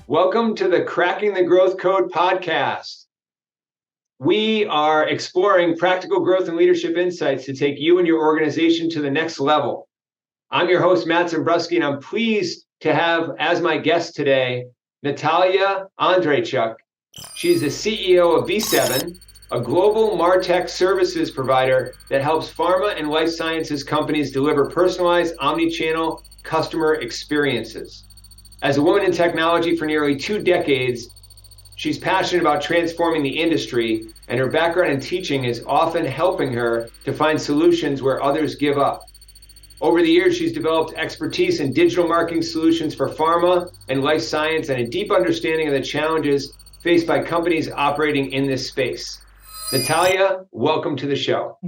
Welcome to the Cracking the Growth Code podcast. We are exploring practical growth and leadership insights to take you and your organization to the next level. I'm your host, Matt Zembruski, and I'm pleased to have as my guest today, Nataliya Andreychuk. She's the CEO of VISEVEN, a global martech services provider that helps pharma and life sciences companies deliver personalized omnichannel customer experiences. As a woman in technology for nearly 2 decades, she's passionate about transforming the industry, and her background in teaching is often helping her to find solutions where others give up. Over the years, she's developed expertise in digital marketing solutions for pharma and life science and a deep understanding of the challenges faced by companies operating in this space. Nataliya, welcome to the show.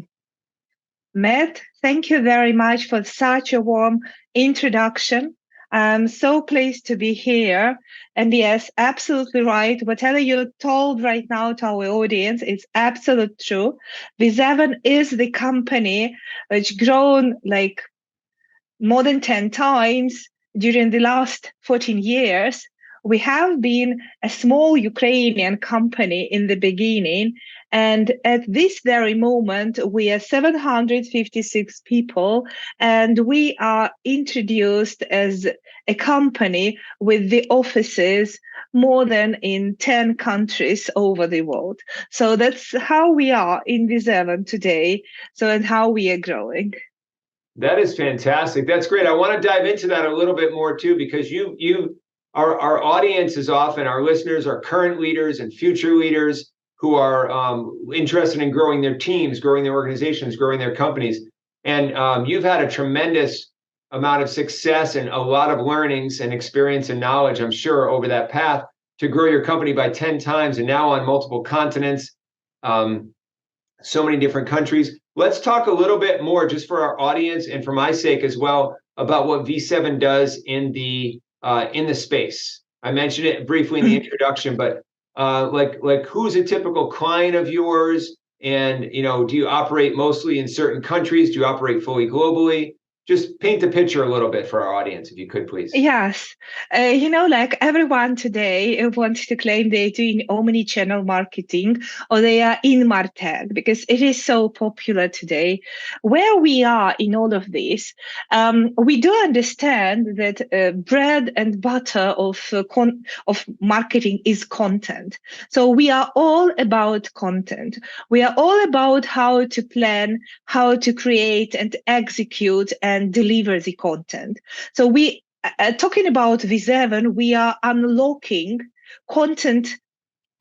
Matt, thank you very much for such a warm introduction. I'm so pleased to be here. And yes, absolutely right. Whatever you told right now to our audience is absolutely true. VISEVEN is the company which grown like more than 10 times during the last 14 years. We have been a small Ukrainian company in the beginning, and at this very moment, we are 756 people, and we are introduced as a company with the offices more than in 10 countries over the world. So that's how we are in VISEVEN today, and how we are growing. That is fantastic. That's great. I want to dive into that a little bit more too, because our audience is often, our listeners are current leaders and future leaders who are interested in growing their teams, growing their organizations, growing their companies. And you've had a tremendous amount of success and a lot of learnings and experience and knowledge, I'm sure, over that path to grow your company by 10 times and now on multiple continents, so many different countries. Let's talk a little bit more, just for our audience and for my sake as well, about what VISEVEN does in the space. I mentioned it briefly in the introduction, but like who's a typical client of yours? And, do you operate mostly in certain countries? Do you operate fully globally? Just paint the picture a little bit for our audience, if you could, please. Yes. Like everyone today wants to claim they're doing omnichannel marketing or they are in martech because it is so popular today. Where we are in all of this, we do understand that bread and butter of marketing is content. So we are all about content. We are all about how to plan, how to create and execute and deliver the content. So we talking about VISEVEN, we are unlocking content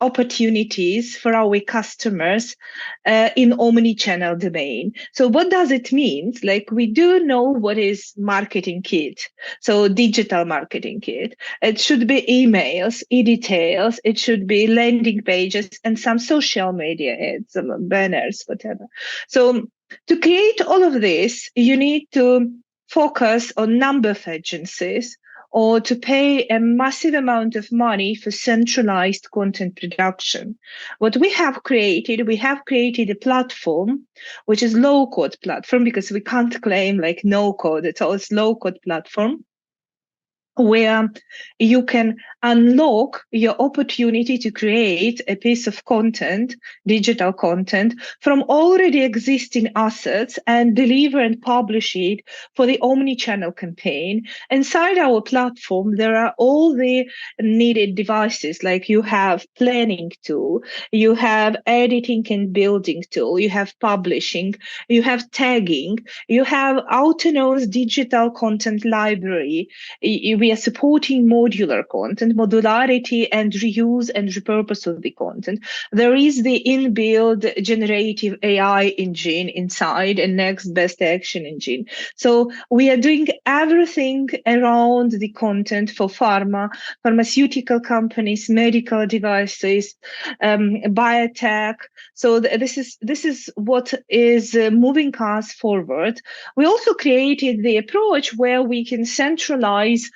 opportunities for our customers in omnichannel domain. So what does it mean? Like we do know what is marketing kit. So digital marketing kit. It should be emails, e-details. It should be landing pages and some social media ads, some banners, whatever. So to create all of this, you need to focus on number of agencies or to pay a massive amount of money for centralized content production. What we have created a platform, which is low-code platform, because we can't claim like no code at all. It's low-code platform, where you can unlock your opportunity to create a piece of content, digital content, from already existing assets and deliver and publish it for the omnichannel campaign. Inside our platform, there are all the needed devices, like you have planning tool, you have editing and building tool, you have publishing, you have tagging, you have autonomous digital content library. We are supporting modular content, modularity and reuse and repurpose of the content. There is the inbuilt generative AI engine inside and next best action engine. So we are doing everything around the content for pharmaceutical companies, medical devices, biotech. So this is what is moving us forward. We also created the approach where we can centralize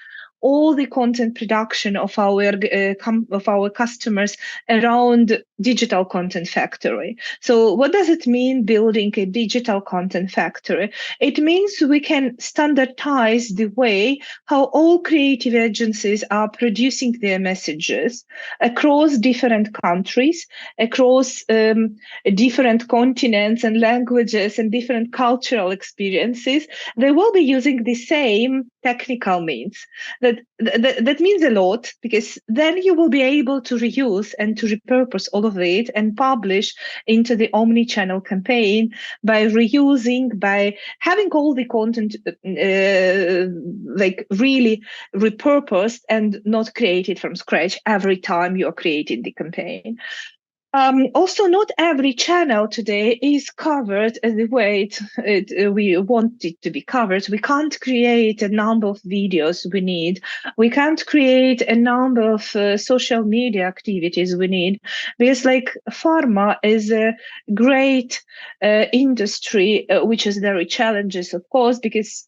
all the content production of our customers around digital content factory. So what does it mean building a digital content factory? It means we can standardize the way how all creative agencies are producing their messages across different countries, across different continents and languages and different cultural experiences. They will be using the same technical means. That means a lot, because then you will be able to reuse and to repurpose all of it and publish into the omnichannel campaign by reusing, by having all the content like really repurposed and not created from scratch every time you're creating the campaign. Also, not every channel today is covered the way we want it to be covered. We can't create a number of videos we need. We can't create a number of social media activities we need, because like pharma is a great industry, which is very challenges, of course, because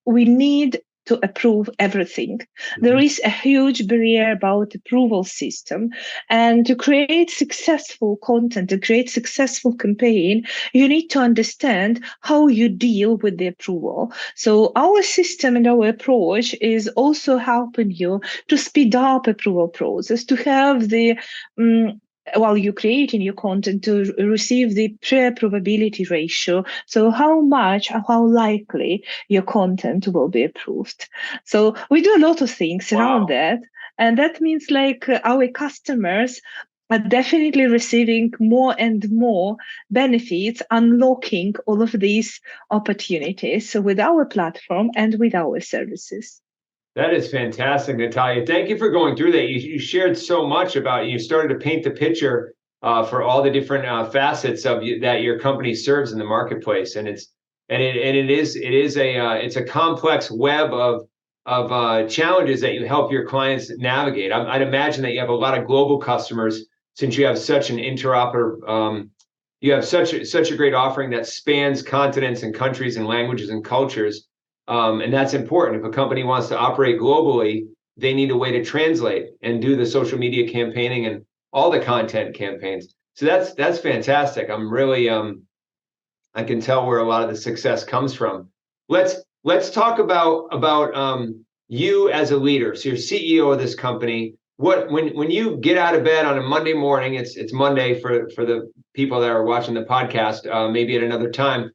we need to approve everything. There is a huge barrier about approval system, and to create successful content, to create successful campaign, you need to understand how you deal with the approval. So our system and our approach is also helping you to speed up approval process, to have the while you're creating your content, to receive the pre-approvability ratio. So how much, how likely your content will be approved. So we do a lot of things around that. And that means like our customers are definitely receiving more and more benefits, unlocking all of these opportunities with our platform and with our services. That is fantastic, Nataliya. Thank you for going through that. You shared so much about, you started to paint the picture for all the different facets of that your company serves in the marketplace, and it's a complex web of challenges that you help your clients navigate. I'd imagine that you have a lot of global customers, since you have such an you have such a great offering that spans continents and countries and languages and cultures. And that's important. If a company wants to operate globally, they need a way to translate and do the social media campaigning and all the content campaigns. So that's fantastic. I'm really I can tell where a lot of the success comes from. Let's talk about you as a leader. So you're CEO of this company. When you get out of bed on a Monday morning, it's Monday for the people that are watching the podcast, maybe at another time.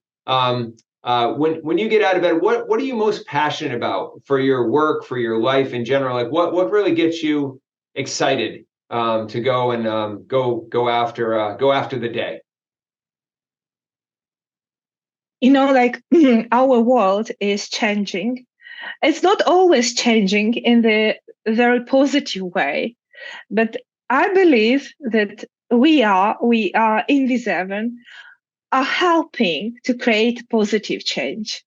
When you get out of bed, what are you most passionate about for your work, for your life in general? Like what really gets you excited to go and go after the day? You know, like our world is changing. It's not always changing in the very positive way, but I believe that we are in VISEVEN are helping to create positive change.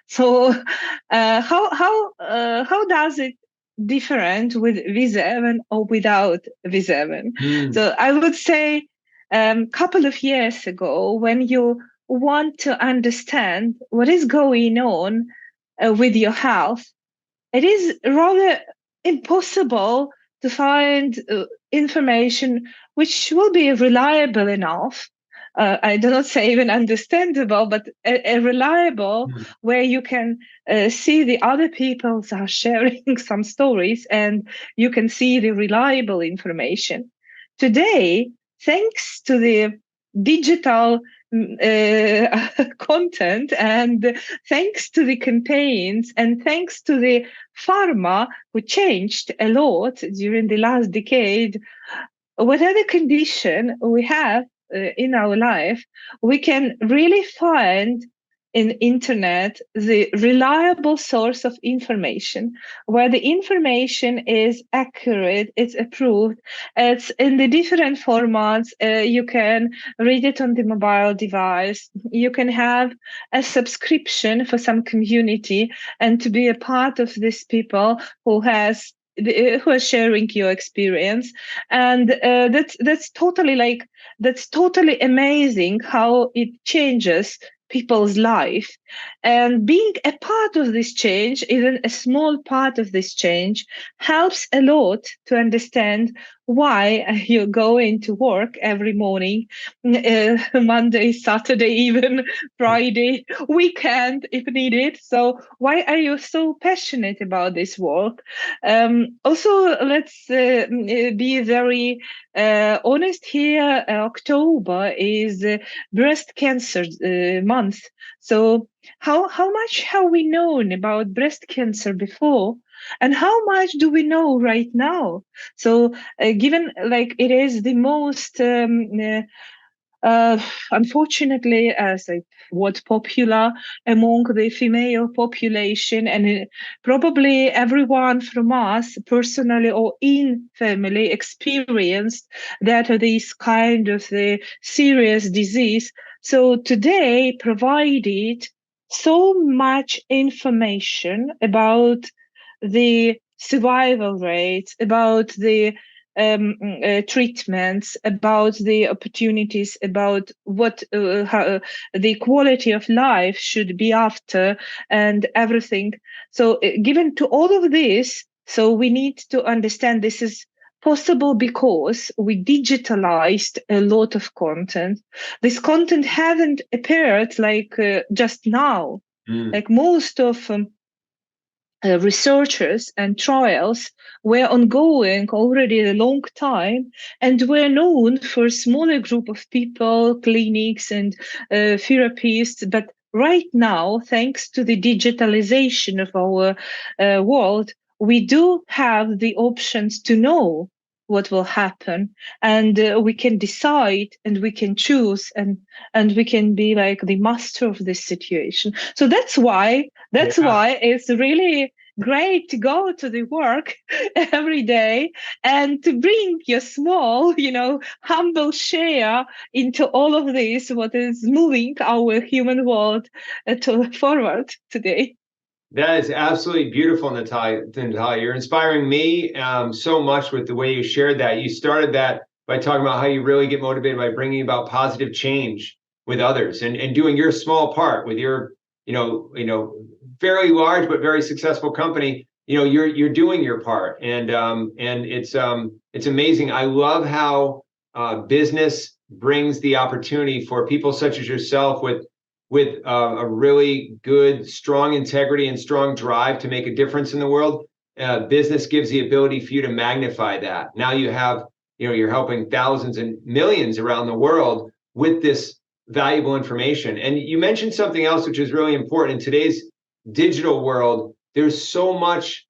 So how does it different with VISEVEN or without VISEVEN? So I would say couple of years ago, when you want to understand what is going on with your health, it is rather impossible to find information which will be reliable enough. I do not say even understandable, but a reliable, where you can see the other people are sharing some stories and you can see the reliable information. Today, thanks to the digital content, and thanks to the campaigns, and thanks to the pharma, who changed a lot during the last decade, whatever condition we have in our life, we can really find in internet the reliable source of information, where the information is accurate, it's approved, it's in the different formats. You can read it on the mobile device, you can have a subscription for some community and to be a part of these people who are sharing your experience. And that's totally amazing how it changes people's life. And being a part of this change, even a small part of this change, helps a lot to understand why you're going to work every morning, Monday, Saturday, even Friday, weekend if needed. So why are you so passionate about this work? Also, let's be very honest here. October is breast cancer month. So how much have we known about breast cancer before? And how much do we know right now? So, given like it is the most unfortunately, as a what popular among the female population, and probably everyone from us, personally or in family, experienced that this kind of the serious disease. So today provided so much information about the survival rates, about the treatments, about the opportunities, about what how, the quality of life should be after, and everything. So, given to all of this, so we need to understand this is possible because we digitalized a lot of content. This content haven't appeared like just now. Like most of researchers and trials were ongoing already a long time and were known for a smaller group of people, clinics and therapists. But right now, thanks to the digitalization of our world, we do have the options to know what will happen, and we can decide and we can choose, and we can be like the master of this situation. So that's why it's really great to go to the work every day and to bring your small, humble share into all of this, what is moving our human world forward today. That is absolutely beautiful, Natalia. You're inspiring me so much with the way you shared that. You started that by talking about how you really get motivated by bringing about positive change with others and doing your small part with your, fairly large but very successful company. You're doing your part, and it's amazing. I love how business brings the opportunity for people such as yourself with a really good, strong integrity and strong drive to make a difference in the world. Business gives the ability for you to magnify that. Now you have, you're helping thousands and millions around the world with this valuable information. And you mentioned something else which is really important. In today's digital world, there's so much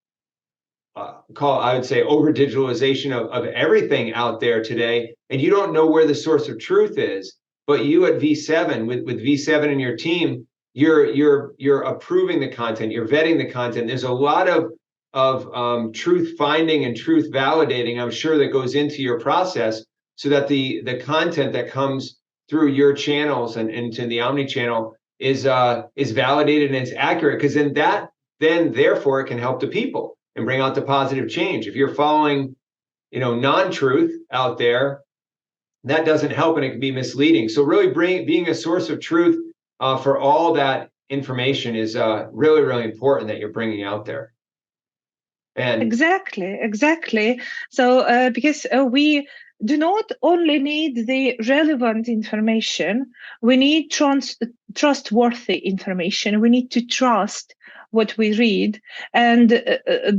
I would say over digitalization of everything out there today, and you don't know where the source of truth is. But you at VISEVEN, with VISEVEN and your team, you're approving the content, you're vetting the content. There's a lot of truth finding and truth validating, I'm sure, that goes into your process, so that the content that comes through your channels and into the omnichannel is validated and it's accurate, because then therefore it can help the people and bring out the positive change. If you're following, non-truth out there, that doesn't help, and it can be misleading. So really being a source of truth for all that information is really, really important that you're bringing out there. And Exactly. So because we do not only need the relevant information, we need trustworthy information. We need to trust what we read, and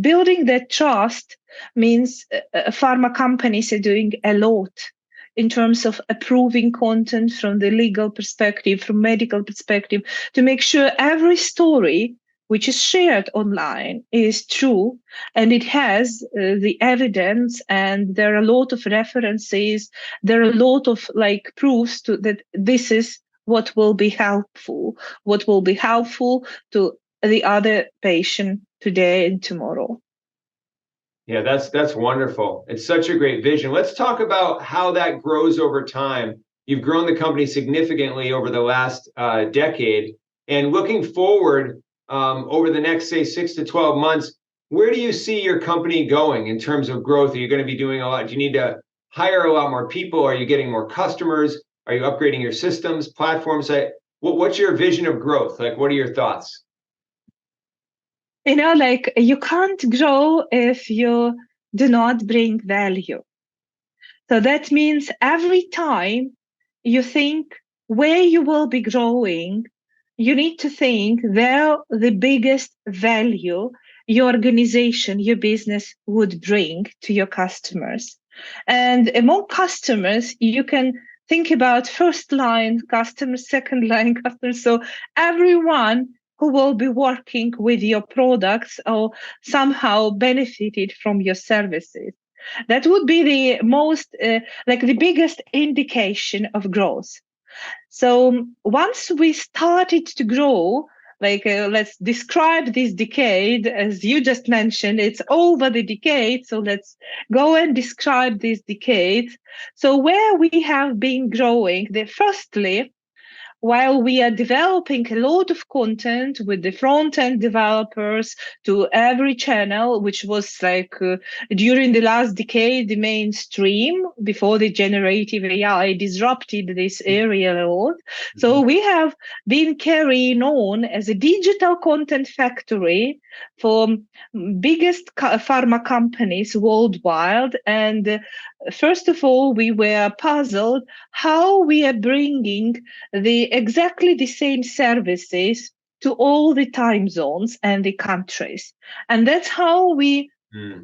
building that trust means pharma companies are doing a lot in terms of approving content from the legal perspective, from medical perspective, to make sure every story which is shared online is true, and it has the evidence, and there are a lot of references, there are a lot of proofs that this is what will be helpful to the other patient today and tomorrow. Yeah, that's wonderful. It's such a great vision. Let's talk about how that grows over time. You've grown the company significantly over the last decade, and looking forward over the next, say, 6 to 12 months, where do you see your company going in terms of growth? Are you going to be doing a lot? Do you need to hire a lot more people? Are you getting more customers? Are you upgrading your systems, platforms? What's your vision of growth? Like, what are your thoughts? Like you can't grow if you do not bring value. So that means every time you think where you will be growing, you need to think where the biggest value your organization, your business would bring to your customers. And among customers, you can think about first line customers, second line customers. So everyone who will be working with your products or somehow benefited from your services. That would be the most, like the biggest indication of growth. So once we started to grow, let's describe this decade, as you just mentioned, it's over the decade. So let's go and describe this decade. So where we have been growing, firstly, while we are developing a lot of content with the front-end developers to every channel, which was during the last decade, the mainstream before the generative AI disrupted this area a lot. So we have been carrying on as a digital content factory for biggest pharma companies worldwide. And first of all, we were puzzled how we are bringing exactly the same services to all the time zones and the countries. And that's how we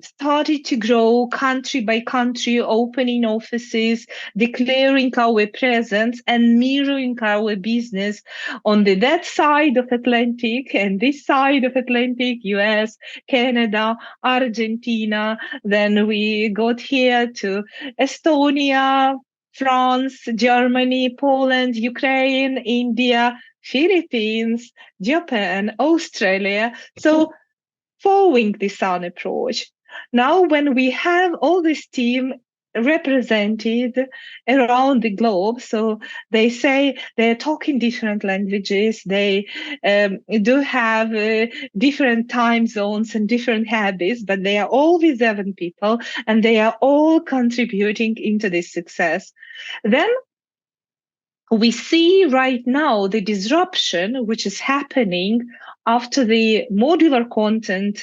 started to grow country by country, opening offices, declaring our presence and mirroring our business on that side of Atlantic and this side of Atlantic, US, Canada, Argentina. Then we got here to Estonia, France, Germany, Poland, Ukraine, India, Philippines, Japan, Australia. So following the Sun approach. Now, when we have all this team represented around the globe, so they say they're talking different languages, they do have different time zones and different habits, but they are all VISEVEN people and they are all contributing into this success. Then we see right now the disruption which is happening after the modular content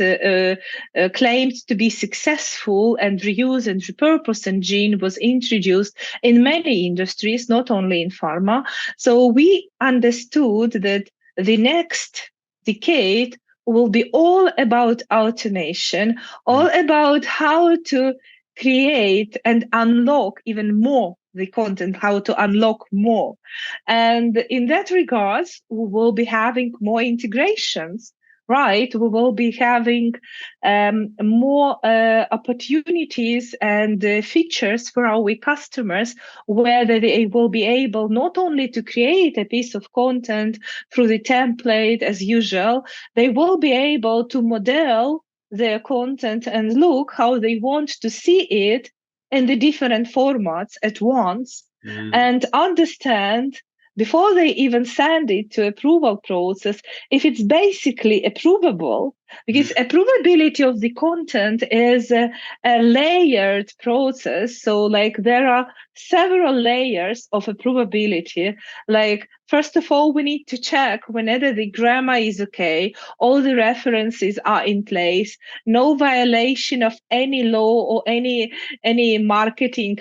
claimed to be successful and reuse and repurpose engine was introduced in many industries, not only in pharma. So we understood that the next decade will be all about automation, all about how to create and unlock even more the content, how to unlock more. And in that regards, we will be having more integrations, right? We will be having more opportunities and features for our customers, where they will be able not only to create a piece of content through the template as usual, they will be able to model their content and look how they want to see it in the different formats at once and understand before they even send it to approval process if it's basically approvable, because approvability of the content is a layered process. So like there are several layers of approvability. Like first of all, we need to check whether the grammar is okay, all the references are in place, no violation of any law or any marketing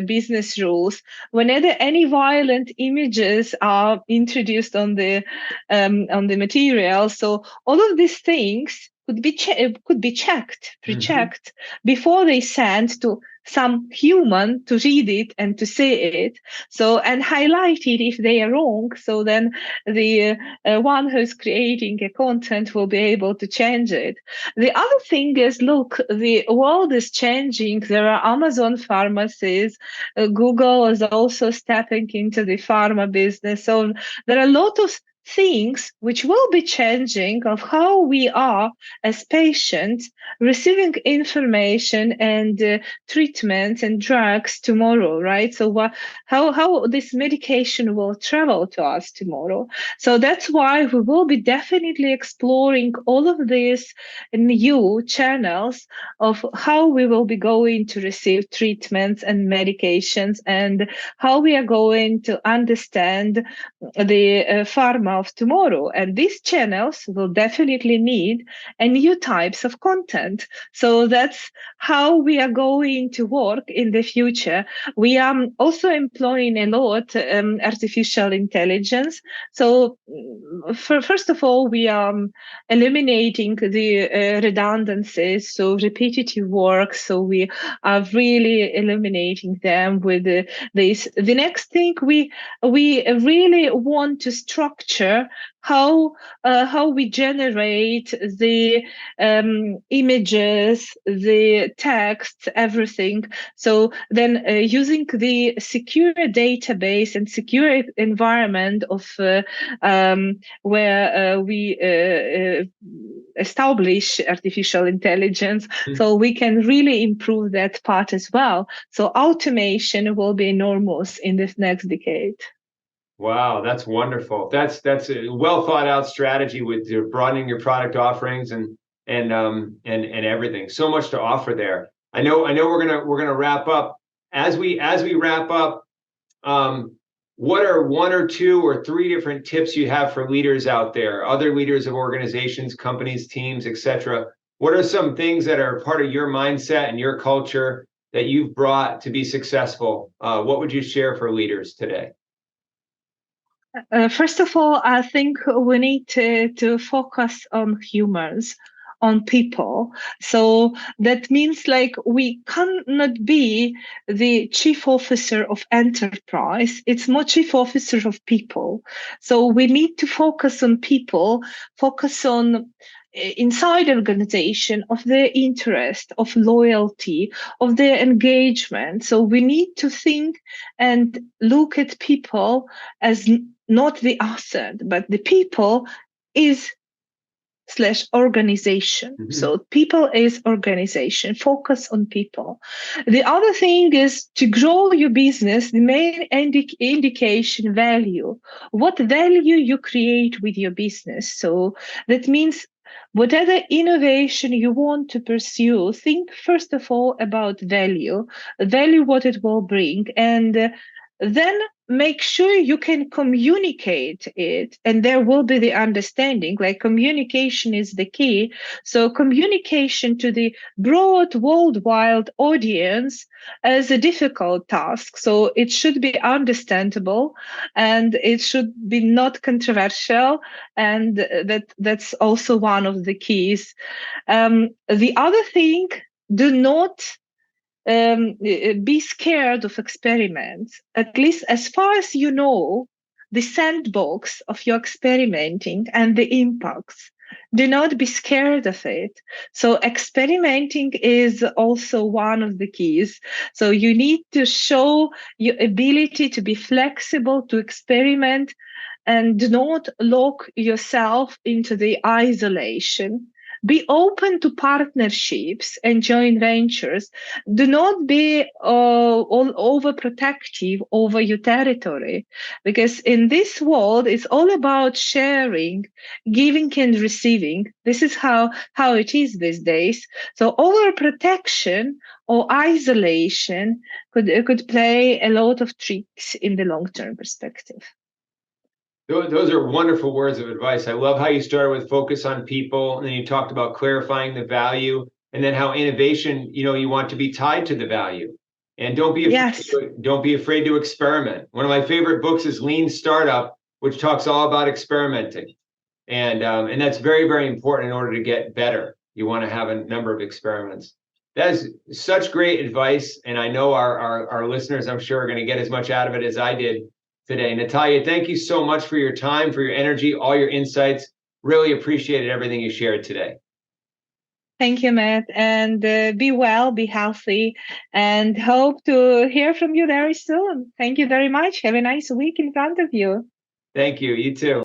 business rules, whenever any violent images are introduced on the material. So all of these things could be checked, pre-checked before they send to some human to read it and to see it. So, and highlighted if they are wrong. So then the one who's creating a content will be able to change it. The other thing is, look, the world is changing. There are Amazon pharmacies. Google is also stepping into the pharma business. So there are a lot of things which will be changing of how we are as patients receiving information and treatments and drugs tomorrow, right? So how this medication will travel to us tomorrow. So that's why we will be definitely exploring all of these new channels of how we will be going to receive treatments and medications, and how we are going to understand the pharma of tomorrow. And these channels will definitely need a new types of content. So that's how we are going to work in the future. We are also employing a lot artificial intelligence. So first of all, we are eliminating the redundancies, so repetitive work. So we are really eliminating them with this. The next thing, we really want to structure how we generate the images, the text, everything. So then using the secure database and secure environment of where we establish artificial intelligence, so we can really improve that part as well. So automation will be enormous in this next decade. Wow, that's wonderful. That's a well thought out strategy with broadening your product offerings and everything. So much to offer there. I know we're gonna wrap up. As we wrap up, what are one or two or three different tips you have for leaders out there, other leaders of organizations, companies, teams, etc.? What are some things that are part of your mindset and your culture that you've brought to be successful? What would you share for leaders today? First of all, I think we need to focus on humans, on people. So that means like we cannot be the chief officer of enterprise. It's more chief officer of people. So we need to focus on people, focus on inside organization of their interest, of loyalty, of their engagement. So we need to think and look at people as not the asset, but the people is / organization. Mm-hmm. So people is organization, focus on people. The other thing is to grow your business, the main indication value, what value you create with your business. So that means whatever innovation you want to pursue, think first of all about value, what it will bring, and then make sure you can communicate it, and there will be the understanding. Like communication is the key. So communication to the broad worldwide audience is a difficult task. So it should be understandable, and it should be not controversial, and that's also one of the keys. The other thing, do not be scared of experiments, at least as far as you know the sandbox of your experimenting and the impacts. Do not be scared of it. So experimenting is also one of the keys. So you need to show your ability to be flexible, to experiment, and do not lock yourself into the isolation. Be open to partnerships and joint ventures. Do not be all overprotective over your territory, because in this world, it's all about sharing, giving and receiving. This is how it is these days. So overprotection or isolation could play a lot of tricks in the long-term perspective. Those are wonderful words of advice. I love how you started with focus on people, and then you talked about clarifying the value, and then how innovation, you want to be tied to the value. And don't be afraid to experiment. One of my favorite books is Lean Startup, which talks all about experimenting. And that's very, very important in order to get better. You want to have a number of experiments. That is such great advice. And I know our listeners, I'm sure, are going to get as much out of it as I did today. Nataliya, thank you so much for your time, for your energy, all your insights. Really appreciated everything you shared today. Thank you, Matt, and be well, be healthy, and hope to hear from you very soon. Thank you very much. Have a nice week in front of you. Thank you. You too.